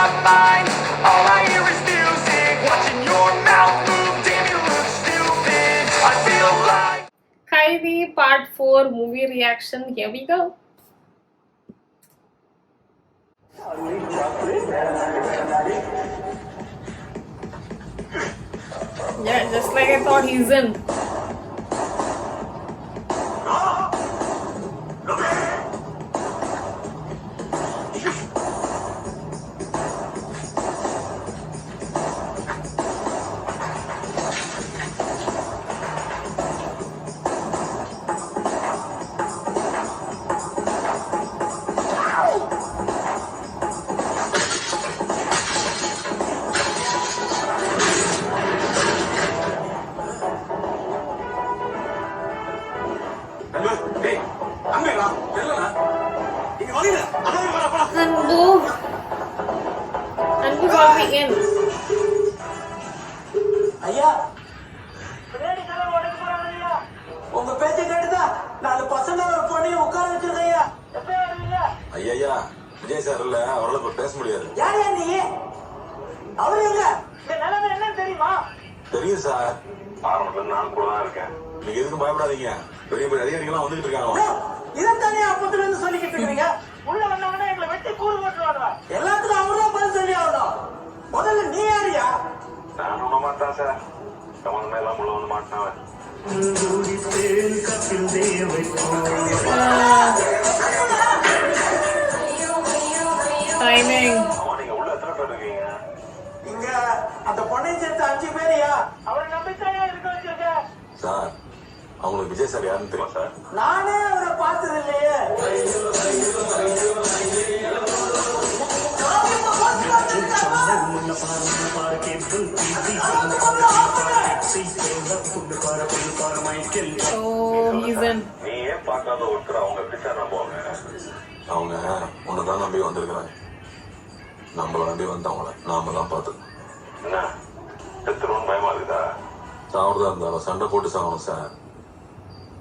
my mind. All I hear is music, watching your mouth move. Damn, you look stupid. I feel like Kaithi Part 4 movie reaction. Here we go. Yeah, just like I thought he's in. Anbu got me in. ஐயா பின்னாடி கதை உடைக்க போறாங்க ஐயா. உங்க பேச்சை கேட்டுதான் 4 பசங்க ஒரு பொண்ணையும் உட்கார வச்சிருக்கேன் ஐயா. எப்ப வருவீங்க? ஐயா விஜய் சார் இல்ல, அவரால் இப்ப பேச முடியாது. யாரையா நீ? அவரு எங்க? இந்த நிலைமை என்னன்னு தெரியுமா? தெரியும் சார், ஆரம்பத்துல நான் கூட தான் இருக்கேன். நீங்க எதுக்கும் பயப்படாதீங்க, பெரிய பெரிய அதிகாரிகள்லாம் வந்துகிட்டு இருக்காங்க. இதைத்தானே அப்பத்துல இருந்து சொல்லிக்கிட்டு இருக்கீங்க. உள்ள வந்தவன எங்களை வெட்டி கூறு போட்டுருவாங்க. எல்லாத்துக்கும் அவர்தான் பதில் சொல்லி ஆகணும். முதல்ல நீ யாரியா? நான் ஒண்ணு மாட்டேன் சார், சமன் மேல உள்ள வந்து மாட்டினவன். Timing. நீங்க உள்ள எத்தனை பேர் இருக்கீங்க? இங்க அந்த பொண்ணை சேர்த்து 5 பேரையா? அவரை நம்பித்தாயா இருக்க வச்சிருக்க? சார், அவங்களுக்கு விஜய் சார் யாருன்னு தெரியும் சார்? நானே அவரை பார்த்தது இல்லையே. Oh, he's in. நீ ஏன் பார்க்காத ஒருத்தர் அவங்க எப்படி சார் நம்புவாங்க? அவங்க உன்னதான் நம்பி வந்திருக்கிறாங்க. நம்மள நம்பி வந்தவங்கள நாம தான் பார்த்துக்கணும். என்ன செத்துருவோம் பயமா இருக்குதா? சாவறதா இருந்தாலும் சண்டை போட்டு சாகணும் சார்.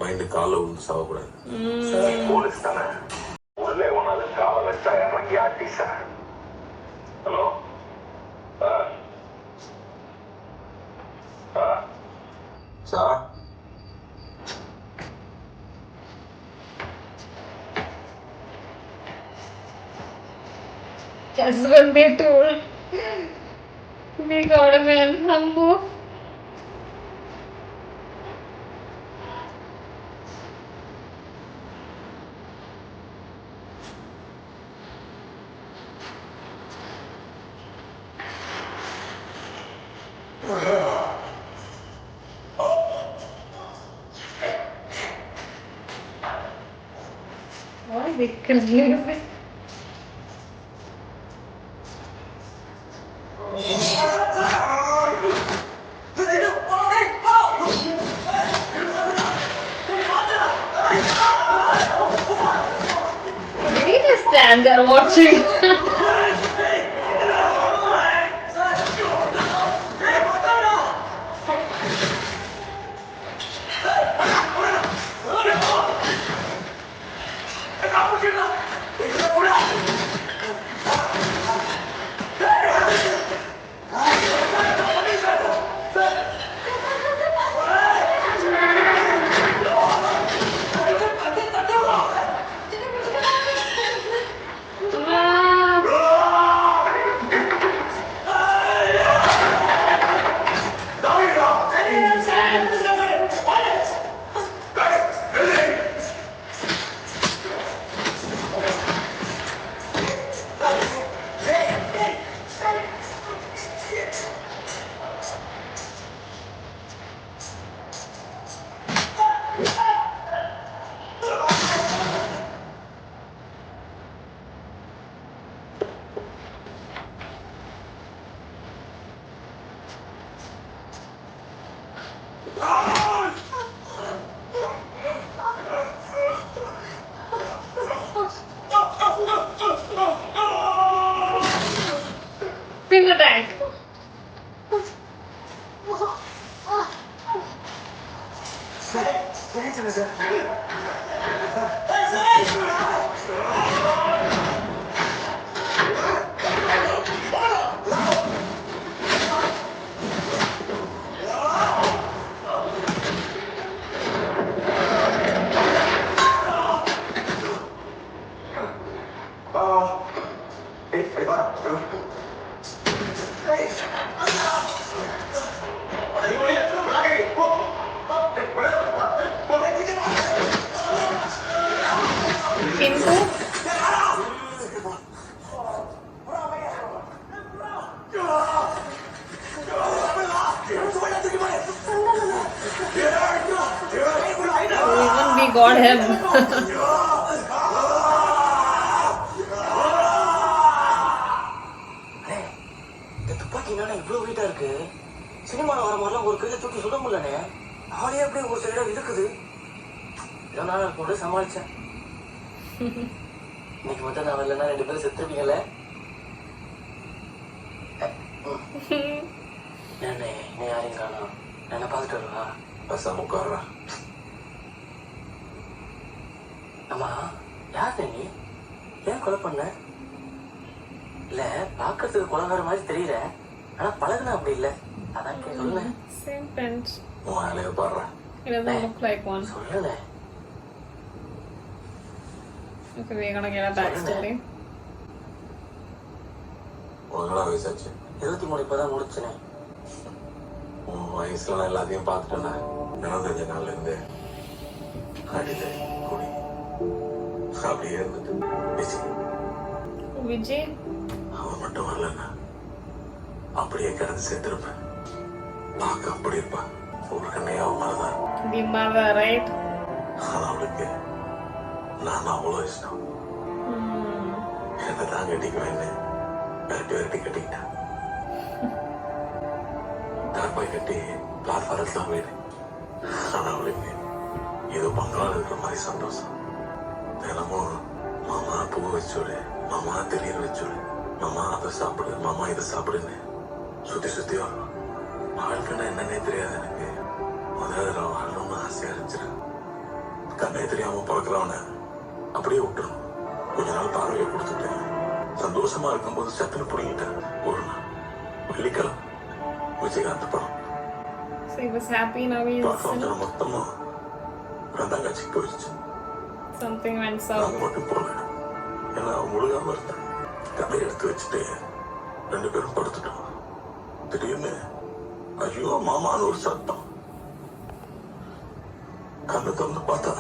மைண்டு காலில் விழுந்து சாகக்கூடாது. போலீஸ் தானே, உள்ளே ஒன்னாலும் காவல் வச்சா இறங்கி ஆட்டி sir. Hello sir, sir Just when they told we got him in, Anbu. Why they confusing? Did he just stand there watching? Finger tank. Pintu. Even we got him. துப்பாக்கி என்னன்னா இவ்வளவு வெயிட்டா இருக்கு. சினிமால வர மாதிரிலாம் ஒரு கையில தூக்கி சுட முடியலனே. ஆளே அப்படியே ஒரு சைடா இழுக்குது. இவ்வளவு நாள் கூட சமாளிச்சேன். இன்னைக்கு மட்டும் நான் வரலன்னா 2 பேரும் செத்துருப்பீங்கல்ல. நானே நீ யாரையும் காணோம். நான் பார்த்துட்டு வருவா. பசாம உட்கார்றா. அம்மா யார் நீ? ஏன் கொலை பண்ண? இல்ல பாக்கிறதுக்கு கொலைகார மாதிரி தெரியல, ஆனா பழகுனா அப்படி இல்ல. அதான் சொல்லுங்க. Same print. உன் வேலையை பாடுறா. It doesn't look like one. சொல்லுங்க. Okay, we're gonna get a backstory. உங்களா வயசாச்சு? 23 இப்பதான் முடிச்சனே. உன் வயசுல நான் எல்லாத்தையும் பார்த்துட்டேன்னா எனக்கு தெரிஞ்ச நாள்ல இருந்து அடித குடி அப்படியே இருந்துட்டு Vijay? அவன் மட்டும் வரலன்னா அப்படியே கிடந்து சேர்த்திருப்பேன். பார்க்க அப்படி இருப்பான். ஒரு கண்ணையா அவன் மாதிரிதான். The mother, right? ஆனா அவளுக்கு நான் அவ்வளோ இஷ்டம். என்னை தான் கட்டிக்குவேன்னு விரட்டி கட்டிக்கிட்டான். தார்பாய் கட்டி பிளாட்ஃபாரத்துல தான் வீடு. ஆனா அவளுக்கு ஏதோ பங்களால இருக்கிற மாதிரி சந்தோஷம். தினமும் மாமா பூ வச்சுடு, மாமா திடீர் வச்சுடு, மாமா அதை சாப்பிடு, மாமா இதை சாப்பிடுன்னு சுத்தி வரும். வாழ்க்கைன்னா என்னன்னே தெரியாது எனக்கு. முதல்ல வாழணும்னு ஆசையா இருந்துச்சு. கண்ணே தெரியாம பிறக்கிறவன அப்படியே விட்டுரும். கொஞ்ச நாள் பார்வையை கொடுத்துட்டு சந்தோஷமா இருக்கும்போது சத்துன்னு பிடிங்கிட்டேன். ஒரு நாள் வெள்ளிக்கிழமை விஜயகாந்த் படம். So he was happy, now he is பார்க்க மொத்தமா தங்கச்சிக்கு போயிடுச்சு. something went south. நான் மட்டும் போனேன். ஏன்னா முழுகாம இருந்தேன். கதை எடுத்து வச்சுட்டு 2 பேரும் படுத்துட்டோம். திடீர்னு ஐயோ மாமான்னு ஒரு சத்தம். கண்ணு திறந்து பார்த்தா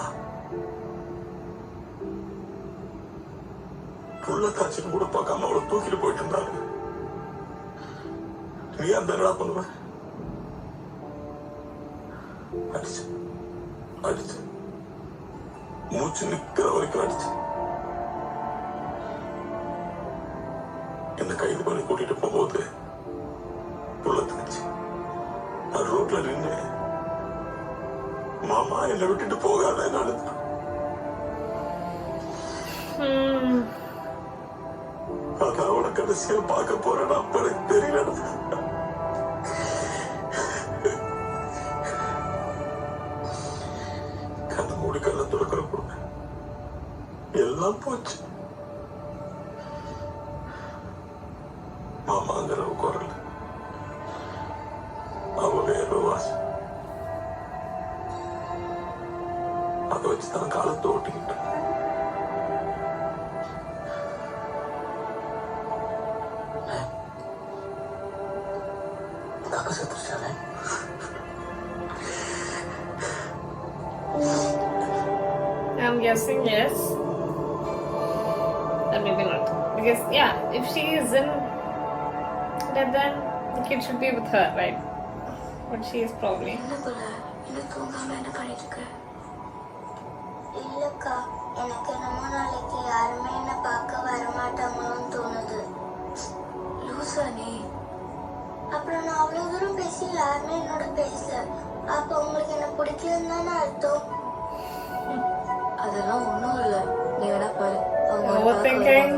புள்ள காய்ச்சல் கூட பார்க்காம அவளை தூக்கிட்டு போயிட்டு இருந்தாங்க. நீ அந்த என்னடா பண்ணுவ? அடிச்சு மூச்சு நிக்கிற வரைக்கும் அடிச்சு என்ன கைது பண்ணி கூட்டிட்டு போகும்போது புள்ள தங்கச்சி நான் ரோட்ல நின்று மாமா என்னை விட்டுட்டு போகாத அழுது. அதான் அவனை கடைசியா பார்க்க போறேன். அப்படி தெரியல. கண்ண மூடி கண்ண துறக்கிற பொண்ணு எல்லாம் போச்சு. மாமாங்கிற குரல் அவளே ஏதோ வாசி. அதை வச்சுதான் காலத்தை ஓட்டிக்கிட்டு செத்துருச்சானே. I'm guessing yes. Or maybe not. Because yeah, if she is in dead, then the kid should be with her, right? But she is probably. என்ன போல இன்னும் தூங்காம என்ன பண்ணிட்டு இருக்க? இல்லக்கா, எனக்கு என்னமோ நாளைக்கு யாருமே என்ன பார்க்க வரமாட்டாங்களோன்னு தோணுது. லூசா நீ? அப்புறம் நான் அவ்வளவு தூரம் பேசி யாருமே என்னோட பேசல. அப்ப உங்களுக்கு என்ன பிடிக்கலன்னு தானே அர்த்தம்? அதெல்லாம் ஒண்ணும் இல்ல. நீ வேணா பாரு. Overthinking.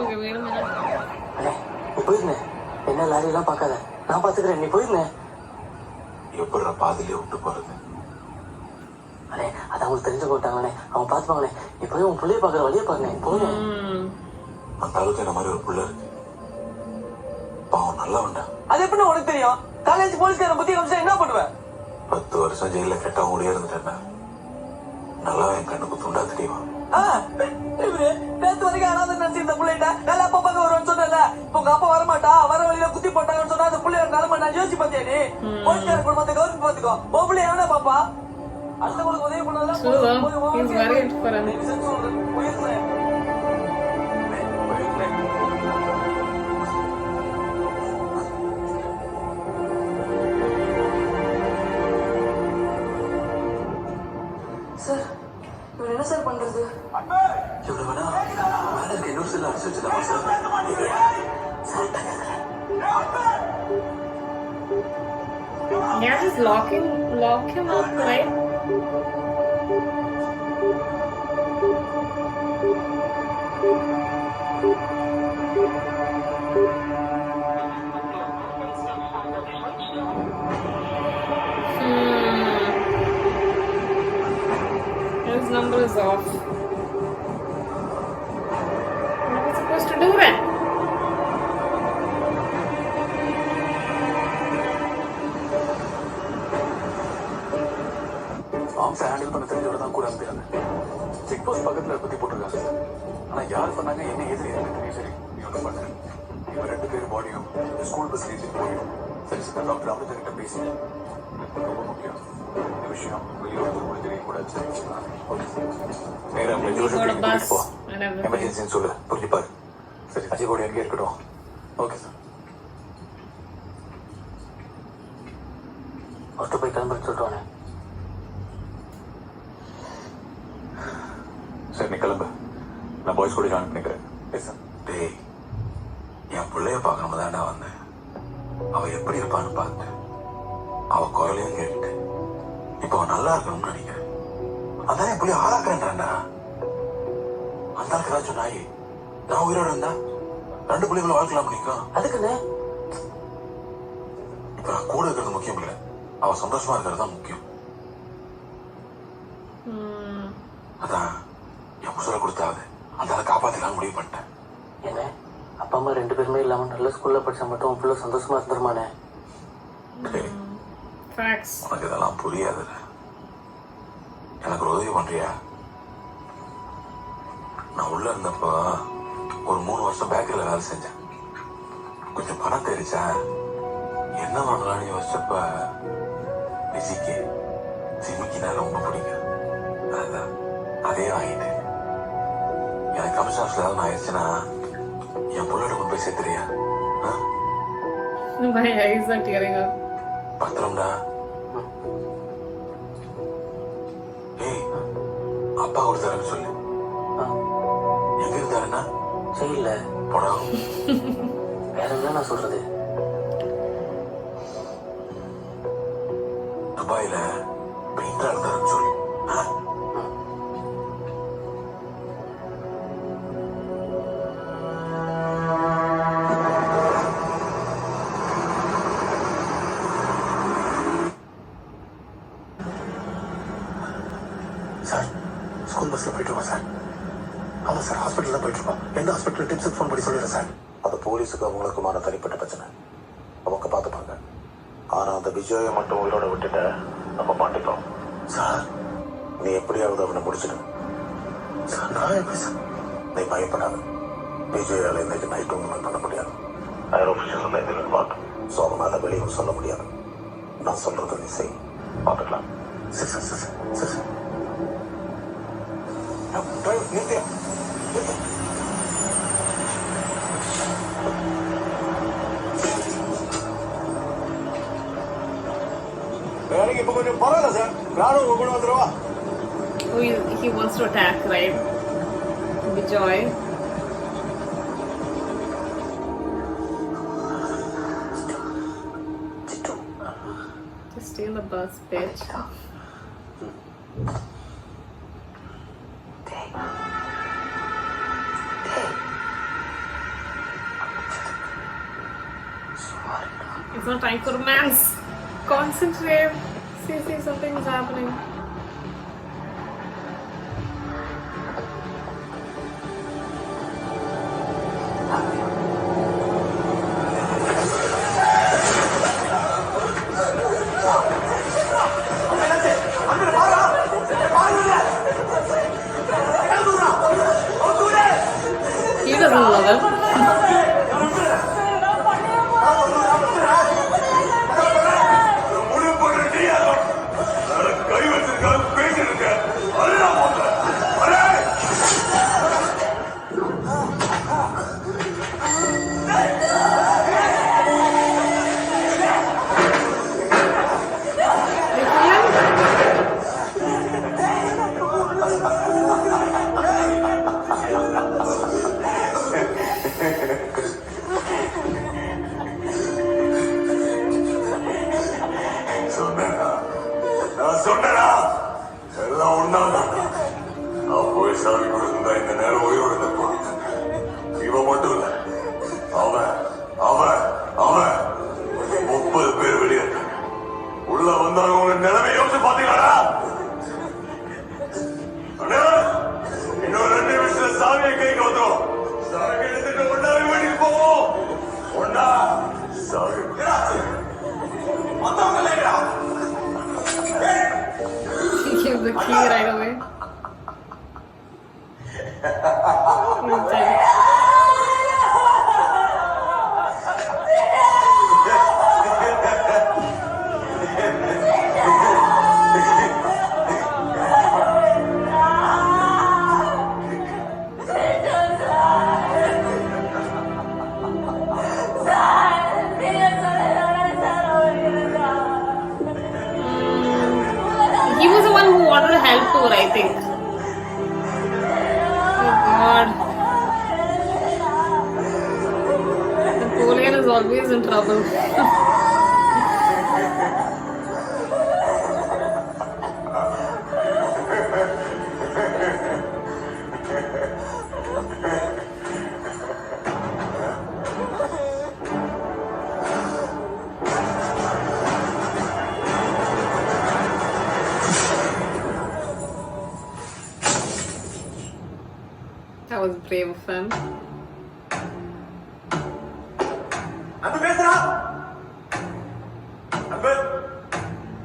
Okay, wait a minute. அண்ணே நீ போயிருந்தேன். என்ன லாரியெல்லாம் பார்க்காத, நான் பாத்துக்கிறேன். நீ போயிருந்தேன். எப்படி பாதிலே விட்டு போறது? அண்ணே அது அவங்களுக்கு தெரிஞ்சு போட்டாங்கண்ணே, அவங்க பாத்துப்பாங்கண்ணே. நீ போய் உன் பிள்ளைய பாக்குற வழியை பாருண்ணே. போங்க. அந்த அளவுக்கு என்ன மாதிரி ஒரு பிள்ளை இருக்கு. பாவம் நல்லவன்டா. அது எப்படி உனக்கு தெரியும்? காலேஜ் போலீஸ்காரன் புத்தி காமிச்சா என்ன பண்ணுவேன்? 10 வருஷம் ஜெயில கெட்டவன் கூட இருந்துட்டேன்டா. நல்லா என் கண்ணுக்கு துண்டா தெரியுமா? இவரு நேத்து வரைக்கும் அனாதை நினைச்சிருந்த பிள்ளைகிட்ட நல்லா அப்பா பார்க்க வருவான்னு சொன்னல. உங்க அப்பா வரமாட்டா, வர வழியில குத்தி போட்டாங்கன்னு சொன்னா அந்த பிள்ளையோட நிலைமை நான் யோசிச்சு பார்த்தியா நீ? போலீஸ்கார குடும்பத்தை கவர்மெண்ட் பாத்துக்கோ. உன் பிள்ளை எவனா பாப்பா? அடுத்தவங்களுக்கு உதவி பண்ணாதான் He's very different. சார் இவர் என்ன சார் பண்றது? இவ்வளவு வேணா மேல இருக்க இன்னொரு செல்ல அடிச்சு வச்சுதான் sir. Yeah, just lock him up, right? His number is off. What was supposed to do then? ஆம்ஸை ஹேண்டில் பண்ண தெரிஞ்சவரை தான் கூட அனுப்பிடுறாங்க. செக் போஸ்ட் பக்கத்துல பத்தி போட்டிருக்காங்க. ஆனா யார் பண்ணாங்க என்ன ஏது எனக்கு தெரியும். சரி நீ ஒன்றும் பண்ண. இவங்க 2 பேர் பாடியும் ஸ்கூல் பஸ்ல ஏற்றி போயும் சரி சார் டாக்டர் அமிர்தா கிட்ட பேசி ரொம்ப முக்கியம் இந்த விஷயம் வெளியுறவு கூட தெரியக்கூடாது. நேரம் எமர்ஜென்சின்னு சொல்லு புரிஞ்சுப்பாரு. சரி அஜய் கூட எங்கே இருக்கட்டும். Okay sir. ஒருத்தர் போய் கிளம்புறது சொல்லிட்டு சரி நீ கிளம்பு. நான் பாய்ஸ் கூட ஜாயின் பண்ணிக்கிறேன். Yes sir. டேய் என் பிள்ளைய பார்க்கணும் தான்டா வந்தேன். அவ எப்படி இருப்பான்னு பார்த்தேன். அவ குரலையும் கேட்டுட்டேன். இப்போ அவன் நல்லா இருக்கணும்னு நினைக்கிறேன். அதான் என் பிள்ளைய ஆளாக்குறேன்டாண்டா. அந்த ஆளுக்கு ஏதாச்சும் நாய் நான் உயிரோட இருந்தா 2 பிள்ளைகளை வாழ்க்கலாம் நிற்கும். அதுக்குன்னு இப்ப நான் கூட இருக்கிறது முக்கியம் இல்லை. அவ சந்தோஷமா இருக்கிறது தான் முக்கியம். அதான் என் புசலை கொடுத்தாவது அந்த ஆளை காப்பாத்திக்கலாம் முடிவு பண்ணிட்டேன். என்ன அப்பா அம்மா 2 பேருமே இல்லாம நல்ல ஸ்கூல்ல படிச்சா மட்டும் உன் பிள்ளை சந்தோஷமா இருந்துருமானே? உனக்கு இதெல்லாம் புரியாது. எனக்கு ஒரு உதவி பண்றியா? நான் உள்ள இருந்தப்ப ஒரு 3 வருஷம் பேக்கரியில வேலை செஞ்சேன். கொஞ்சம் பணம் தெரிச்சா என்ன பண்ணலான்னு யோசிச்சப்ப விஜய்க்கு சிமிக்கினா ரொம்ப பிடிக்கும். அதுதான் அதே வாங்கிட்டேன். எனக்கு கமிஷன் ஆஃபீஸ்ல ஏதாவது ஆயிடுச்சுன்னா என் பொண்ணோட கொண்டு போய் சேர்த்துறியா? My eyes are tearing up. பத்திரம்டா. ஏய் அப்பா கொடுத்தாருன்னு சொல்லு. எங்க இருந்தாருன்னா செய்யல போடா. வேற என்ன நான் சொல்றது? துபாயில பெயிண்டரா இருந்தாருன்னு சொல்லு. சார் ஸ்கூல் பஸ்ல போயிட்டு இருக்கோம் சார். ஆமா சார் ஹாஸ்பிட்டல் தான் போயிட்டு இருக்கோம். எந்த ஹாஸ்பிட்டல் டிப்ஸுக்கு ஃபோன் பண்ணி சொல்லிடுறேன் சார். அது போலீஸுக்கு அவங்களுக்குமான தனிப்பட்ட பிரச்சனை. அவங்க பார்த்துப்பாங்க. ஆனா அந்த விஜயை மட்டும் உயிரோட விட்டுட்ட நம்ம மாட்டிப்போம் சார். நீ எப்படியாவது அவனை முடிச்சிடு சார். நான் எப்படி சார்? நீ பயப்படாத. விஜயால இன்னைக்கு நைட்டு ஒன்றுமே பண்ண முடியாது. ஹையர் ஆஃபீஸர்ஸ் தான் இதில் மாட்டோம். ஸோ அவனால் வெளியும் சொல்ல முடியாது. நான் சொல்றது நீ செய். பார்த்துக்கலாம். சரி சார் சரி சார் சரி சார். நிறுத்தியா வேலைக்கு இப்போ கொஞ்சம் பரவாயில்ல சார். நானும் உங்க கூட வந்துடுவா. Oh, he wants to attack, right? Joy. Just stay in the bus, bitch. It's not time for romance. Concentrate. See, something is happening. Sahoo. Give the key right away. He was the one who wanted help too, I think. Oh God. Napoleon is always in trouble. That was brave of him. அன்பு பேசுறா அன்பு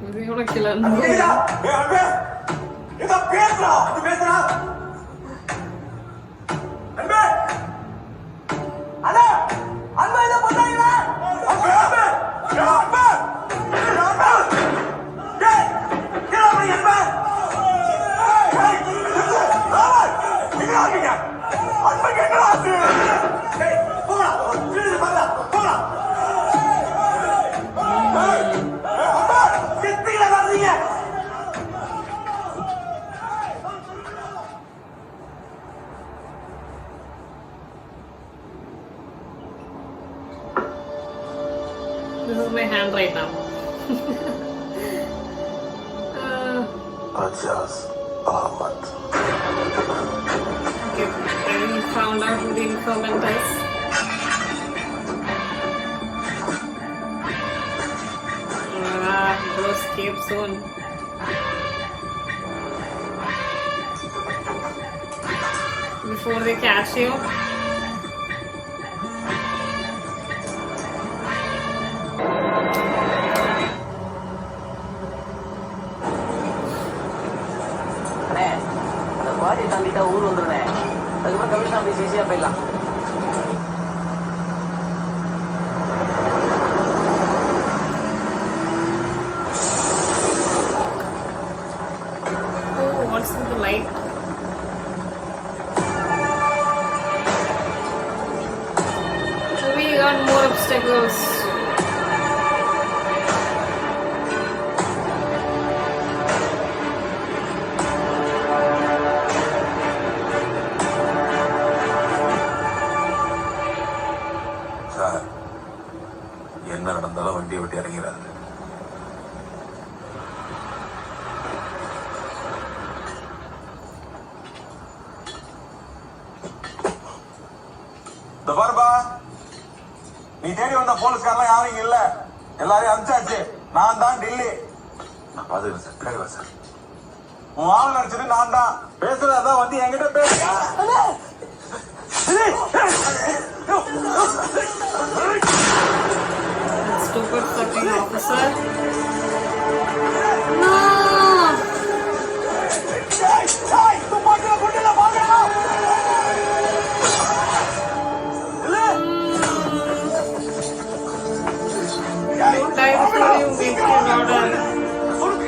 Was he gonna kill him? கேக்குதா அன்பு ஏதோ பேசுறா அன்பு பேசுறா அன்பு அண்ணா அன்பு இத பண்ணாங்களா அன்பு அன்பு அன்பு அன்பு டேய் கேளா போய் அன்பு டேய் ஆமா இங்க ஆகிங்க அன்பு கேக்குறா டேய் போடா ப்ளீஸ் போடா போடா அன்பு சித்தில வர்றீங்க This is my hand right now. Ajaz Ahmed. Okay, I found out who the informant is. Go escape soon. Before they catch you. அண்ணே அந்த பாடி தாண்டிட்டா ஊர் வந்துருனே அதுக்கப்புறம் கமிஷன் ஆஃபீஸ் ஈஸியா போயிடலாம் Oh, what's with the light? So we got more obstacles. Sir, என்ன நடந்தாலும் வண்டியை விட்டு இறங்கிறாரு. இந்த பாருப்பா, நீ தேடி வந்த போலீஸ்காரெல்லாம் யாரும் இங்க இல்ல, எல்லாரையும் அனுப்பிச்சாச்சு. நான் தான் டில்லி. நான் பாத்துக்கிறேன் சார், பின்னாடி சார். உன் ஆள் நினைச்சது நான் தான். பேசுறதான் வந்து என்கிட்ட பேச. Stupid fucking officer. No! Don't die before you make your order.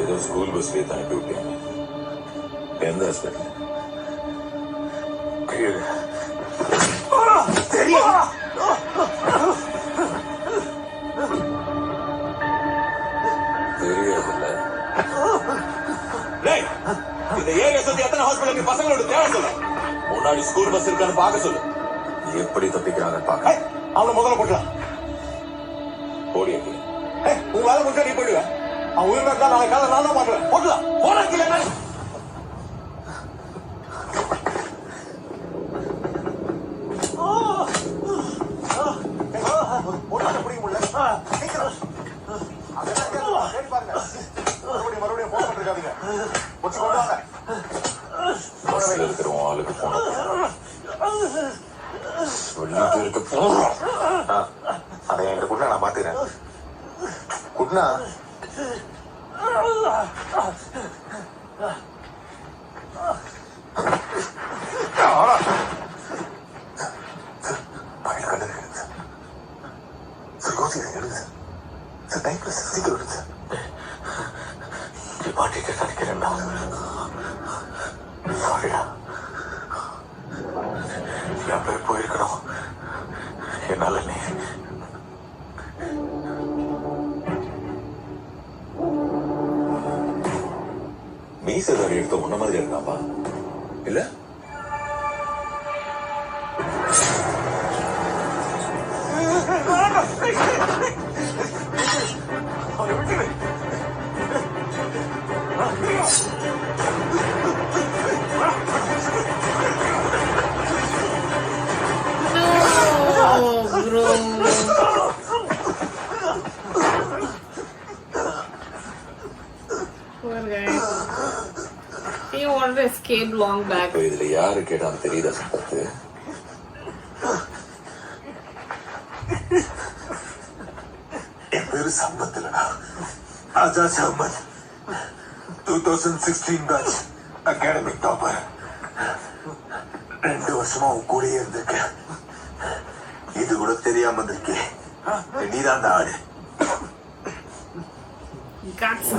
ஏதோ ஸ்கூல் பஸ்லயே அனுப்பி விட்டீங்க. எந்த ஹாஸ்பிட்டல்? தெரியல. இந்த ஏரியா சுத்தி எத்தனை ஹாஸ்பிட்டலுக்கு பசங்களோட தேவை சொல்லு. முன்னாடி ஸ்கூல் பஸ் இருக்கான்னு பார்க்க சொல்லு. எப்படி தப்பிக்கிறாங்கன்னு பாக்க. அவனை முதல்ல போட்டலாம். போடிய உன் வேலை முடிச்சா நீ போயிடுவேன். அவன் உயிர் இருந்தா நாளை காலை நான் தான் மாட்டுவேன். போட்டலாம் போனா கீழே பிடிக்க முடியல. மறுபடியும் போன் பண்ணிருக்காதீங்க. முடிச்சு கொண்டு வாங்க. இருக்கிற ஆளுக்கு போன வெளியிட்டு இருக்க போறோம். அதை என்கிட்ட குட்னா நான் பாத்துக்கிறேன். குட்னா பயிர் கண்டு இருக்குது. யோசிக்கிறேன் எழுது சார். டைப்ல சீக்கிரம் எழுது சார். பாட்டிட்டு நினைக்கிறேன்டா. சாரிடா. என் பேர் போயிருக்கணும். என்னால நீ மீசதாரி எடுத்த உன்ன மாதிரி இருக்காப்பா இல்ல? No, bro. Poor guy. He wanted to escape long back. இதுல யாரு கேட்டான்னு தெரியுதா சம்பத்து? என் பேரு சம்பத் இல்லடா. Azad Ahmed. 2016 batch academic topper. 2 வருஷமா உன் கூடயே இருந்திருக்கேன். இது கூட தெரியாம இருந்திருக்கேன். நீதான் அந்த ஆடு. Guts.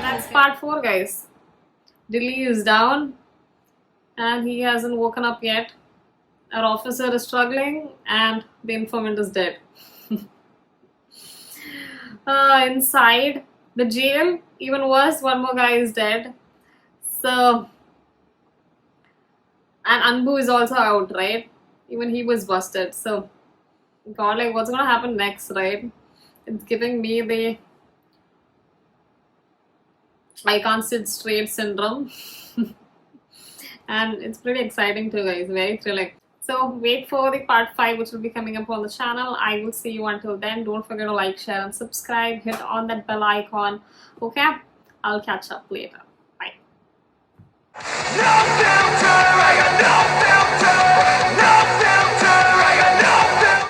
That's part 4, guys. Dilli is down and he hasn't woken up yet. Our officer is struggling and the informant is dead. Inside the jail, even worse, one more guy is dead. So, and Anbu is also out, right? Even he was busted. So, God, like, what's gonna happen next, right? It's giving me the I can't sit straight syndrome. And it's pretty exciting too, guys. Very thrilling. So wait for the part 5, which will be coming up on the channel. I will see you until then. Don't forget to like, share and subscribe. Hit on that bell icon. Okay? I'll catch up later. Bye. No filter, I got no filter.